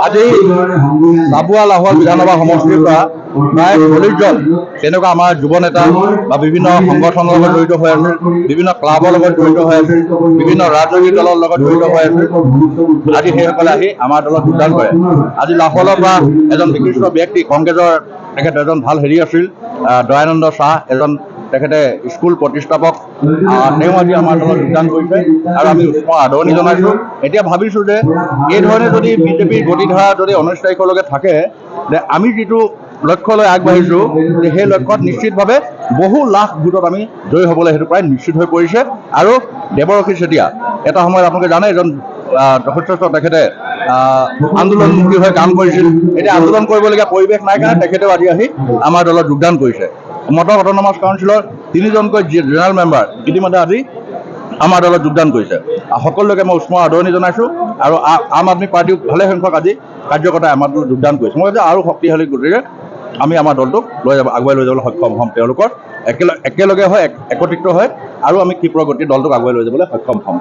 আজি চাবুৱা লাহোৱাল বিধানসভা সমষ্টিৰ পৰা প্ৰায় 40জন তেনেকুৱা আমাৰ যুৱ নেতা বা বিভিন্ন সংগঠনৰ লগত জড়িত হৈ আছে, বিভিন্ন ক্লাবৰ লগত জড়িত হৈ আছে, বিভিন্ন ৰাজনৈতিক দলৰ লগত জড়িত হৈ আছে। আজি সেইসকলে আহি আমাৰ দলত যোগদান কৰে। আজি লাহোৱালৰ পৰা এজন বিশিষ্ট ব্যক্তি, কংগ্ৰেছৰ তেখেত এজন ভাল আছিল, দয়ানন্দ চাহ, এজন তেখেতে স্কুল প্ৰতিষ্ঠাপক, তেওঁ আজি আমাৰ দলত যোগদান কৰিছে আৰু আমি উষ্ম আদৰণি জনাইছোঁ। এতিয়া ভাবিছোঁ যে এই ধৰণে যদি বিজেপিৰ গতিধাৰা যদি 19 তাৰিখলৈকে থাকে, যে আমি যিটো লক্ষ্য লৈ আগবাঢ়িছোঁ, যে সেই লক্ষ্যত নিশ্চিতভাৱে বহু লাখ ভোটত আমি জয়ী হ'বলৈ সেইটো প্ৰায় নিশ্চিত হৈ পৰিছে। আৰু দেৱৰক্ষী চেতিয়া এটা সময়ত আপোনালোকে জানে এজন যথেষ্ট তেখেতে আন্দোলনমুখী হৈ কাম কৰিছিল। এতিয়া আন্দোলন কৰিবলগীয়া পৰিৱেশ নাই কাৰণে তেখেতেও আজি আহি আমাৰ দলত যোগদান কৰিছে। মটৰ অট'নমাছ কাউন্সিলৰ 3জনকৈ জেনেৰেল মেম্বাৰ ইতিমধ্যে আজি আমাৰ দলত যোগদান কৰিছে। সকলোকে মই উষ্ম আদৰণি জনাইছোঁ আৰু আম আদমি পাৰ্টিও ভালে সংখ্যক আজি কাৰ্যকৰ্তাই আমাৰ দলত যোগদান কৰিছে। মই যে আৰু শক্তিশালী গতিকে আমি আমাৰ দলটোক আগুৱাই লৈ যাবলৈ সক্ষম হ'ম। তেওঁলোকৰ একেলগে হয়, একত্ৰিত হয় আৰু আমি ক্ষীপ্ৰ গতিত দলটোক আগুৱাই লৈ যাবলৈ সক্ষম হ'ম।